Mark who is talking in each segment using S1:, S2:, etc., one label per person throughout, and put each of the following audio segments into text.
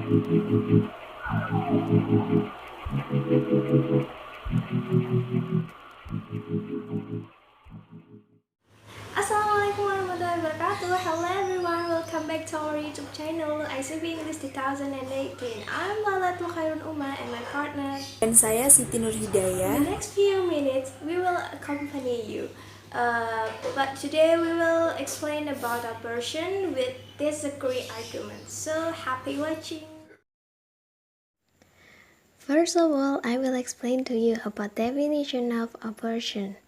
S1: Assalamualaikum warahmatullahi wabarakatuh. Hello everyone, welcome back to our YouTube channel ICB English 2018. I'm Lailatul Choirun Umma and my partner.
S2: Dan saya Siti
S1: In
S2: Nurhidayah.
S1: the next few minutes, we will accompany you. But today we will explain about abortion with disagree arguments. So happy watching. First of all, I will explain to you about definition of abortion.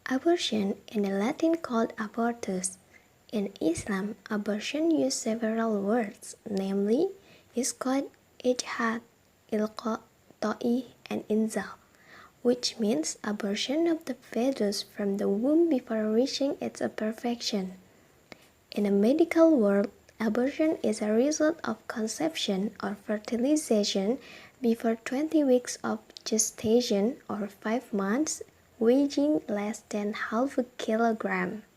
S1: Abortion, in the Latin called abortus. In Islam, abortion uses several words, namely isqat, ijhad, ilqa, Th.I, and inzal, which means abortion of the fetus from the womb before reaching its perfection. In the medical world, abortion is a result of conception or fertilization before 20 weeks of gestation or 5 months, weighing less than half a kilogram.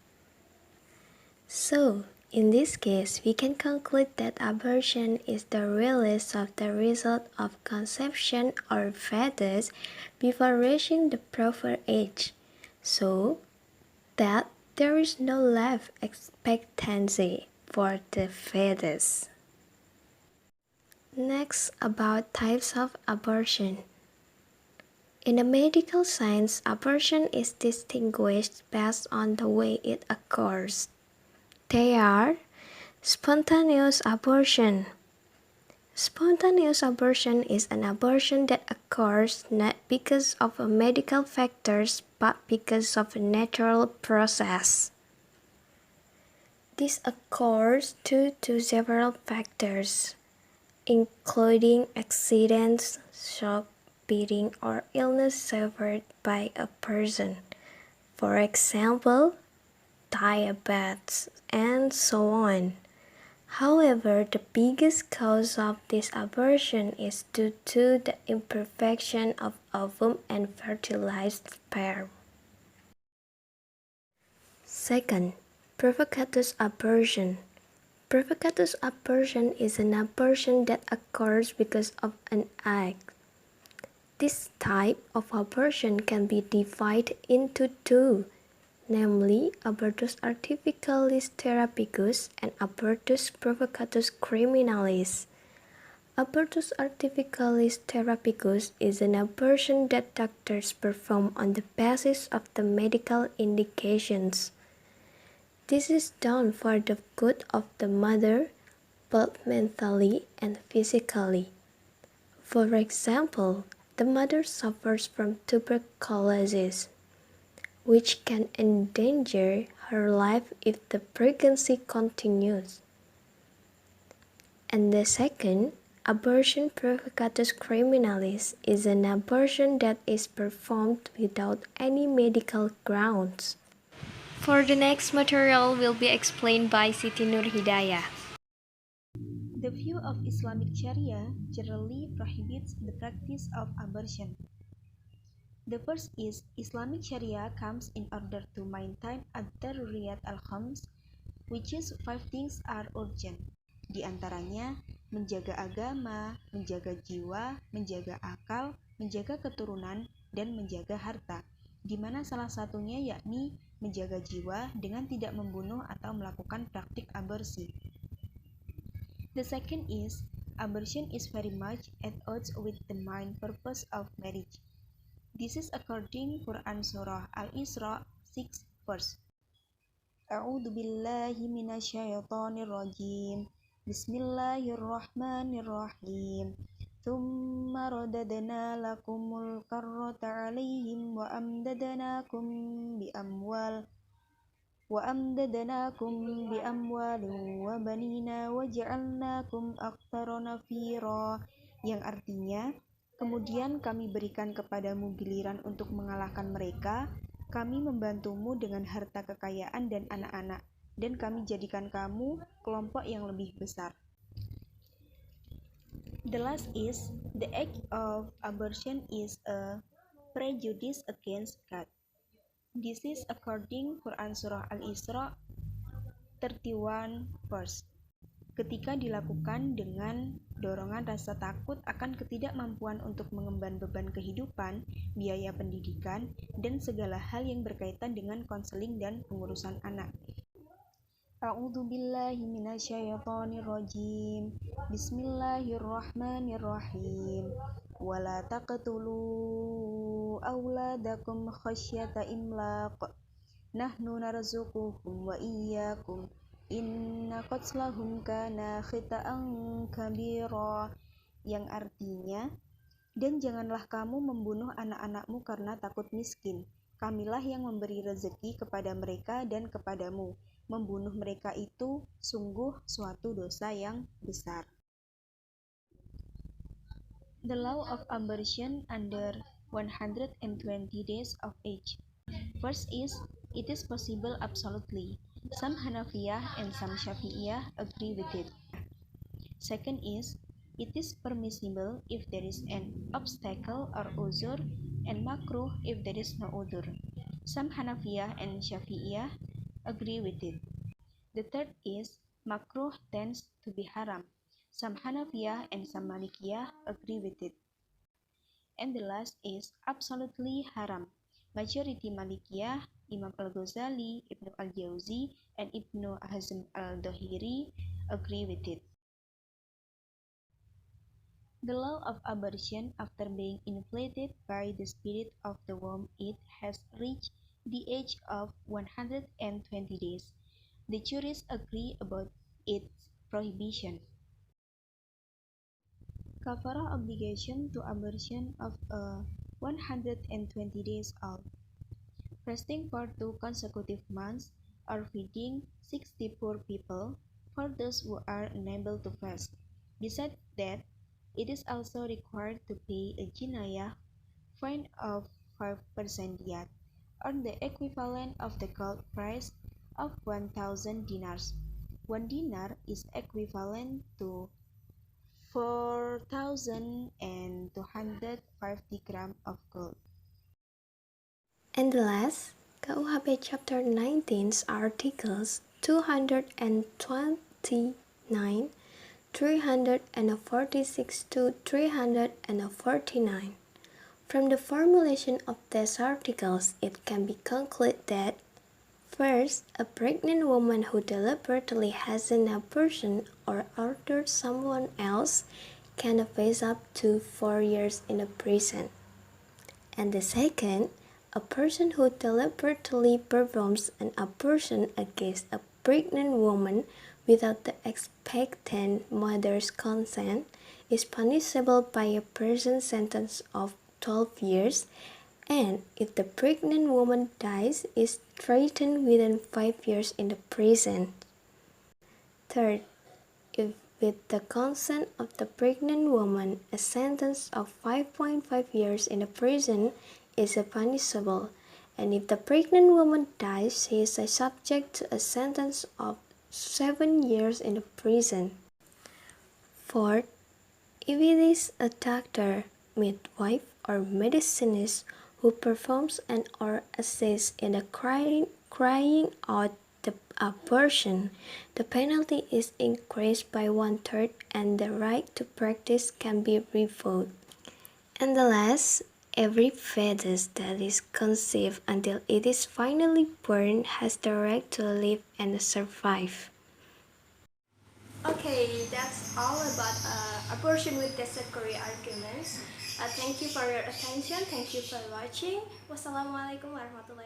S1: So, in this case, we can conclude that abortion is the release of the result of conception or fetus before reaching the proper age, so that there is no life expectancy for the fetus. Next, about types of abortion. In the medical science, abortion is distinguished based on the way it occurs. They are spontaneous abortion. Spontaneous abortion is an abortion that occurs not because of medical factors but because of a natural process. This occurs due to several factors, including accidents, shock, bleeding, or illness suffered by a person. For example, diabetes, and so on. However, the biggest cause of this abortion is due to the imperfection of ovum and fertilized sperm. Second, provocatus abortion. Provocatus abortion is an abortion that occurs because of an egg. This type of abortion can be divided into two, namely abortus artificialis therapicus and abortus provocatus criminalis. Abortus artificialis therapicus is an abortion that doctors perform on the basis of the medical indications. This is done for the good of the mother, both mentally and physically. For example, the mother suffers from tuberculosis, which can endanger her life if the pregnancy continues. And the second, abortion provocatus criminalis, is an abortion that is performed without any medical grounds. For the next material will be explained by Siti Nurhidayah.
S2: The view of Islamic Sharia generally prohibits the practice of abortion. The first is Islamic Sharia comes in order to maintain ad-daruriyat al-khams, which is 5 things are urgent. Di antaranya, menjaga agama, menjaga jiwa, menjaga akal, menjaga keturunan, dan menjaga harta, di mana salah satunya yakni menjaga jiwa dengan tidak membunuh atau melakukan praktik aborsi. The second is, abortion is very much at odds with the main purpose of marriage. This is according Quran Surah Al-Isra 6 verse. A'udzu billahi minasyaitonir rajim. Bismillahirrahmanirrahim. Tsumma radadna lakumul karrata 'alaihim wa amdadnakum bi amwalin wa banina wa ja'alnakum aktsara nafira, yang artinya, kemudian kami berikan kepadamu giliran untuk mengalahkan mereka, kami membantumu dengan harta kekayaan dan anak-anak, dan kami jadikan kamu kelompok yang lebih besar. The last is, the act of abortion is a prejudice against God. This is according Quran Surah Al-Isra 31 verse. ketika dilakukan dengan dorongan rasa takut akan ketidakmampuan untuk mengemban beban kehidupan, biaya pendidikan, dan segala hal yang berkaitan dengan konseling dan pengurusan anak. A'udzu billahi minasyaitonir rajim. Bismillahirrahmanirrahim. Wala taqtulu auladakum khasyata imlaq. Nahnu narzuquhum wa iyyakum. Inna qatlahum kana khita'an kabira. Yang artinya, dan janganlah kamu membunuh anak-anakmu karena takut miskin. Kamilah yang memberi rezeki kepada mereka dan kepadamu. Membunuh mereka itu sungguh suatu dosa yang besar. The law of abortion under 120 days of age. First is, it is possible absolutely. Some Hanafiyah and some Shafi'iyah agree with it. Second is, it is permissible if there is an obstacle or uzur, and makruh if there is no uzur. Some Hanafiyah and Shafi'iyah agree with it. The third is, makruh tends to be haram. Some Hanafiyah and some Malikiyah agree with it. And the last is absolutely haram. Majority Malikiyah, Imam Al-Ghazali, Ibnu Al-Jauzi, and Ibnu Hazm Al-Dohiri agree with it. The law of abortion, after being inflated by the spirit of the womb, it has reached the age of 120 days. The jurists agree about its prohibition. Kafara obligation to abortion of a 120 days old. Fasting for 2 consecutive months or feeding 60 poor people for those who are unable to fast. Besides that, it is also required to pay a jinayah fine of 5% diyat, or the equivalent of the gold price of 1,000 dinars. 1 dinar is equivalent to 4,250 grams of gold.
S1: And the last, KUHP Chapter 19's Articles 229, 346 to 349. From the formulation of these articles, it can be concluded that first, a pregnant woman who deliberately has an abortion or orders someone else can face up to 4 years in a prison. And the second, a person who deliberately performs an abortion against a pregnant woman without the expectant mother's consent is punishable by a prison sentence of 12 years, and if the pregnant woman dies, is threatened within 5 years in the prison. Third, if with the consent of the pregnant woman, a sentence of 5.5 years in the prison is punishable, and if the pregnant woman dies, she is subject to a sentence of 7 years in the prison. Fourth, if it is a doctor, midwife, or medicinist who performs and or assists in the crying out the abortion, the penalty is increased by 1/3 and the right to practice can be revoked. And the last, every fetus that is conceived until it is finally born has the right to live and survive.
S3: Okay, that's all about abortion with disagree arguments. Thank you for your attention. Thank you for watching. Wassalamualaikum warahmatullahi wabarakatuh.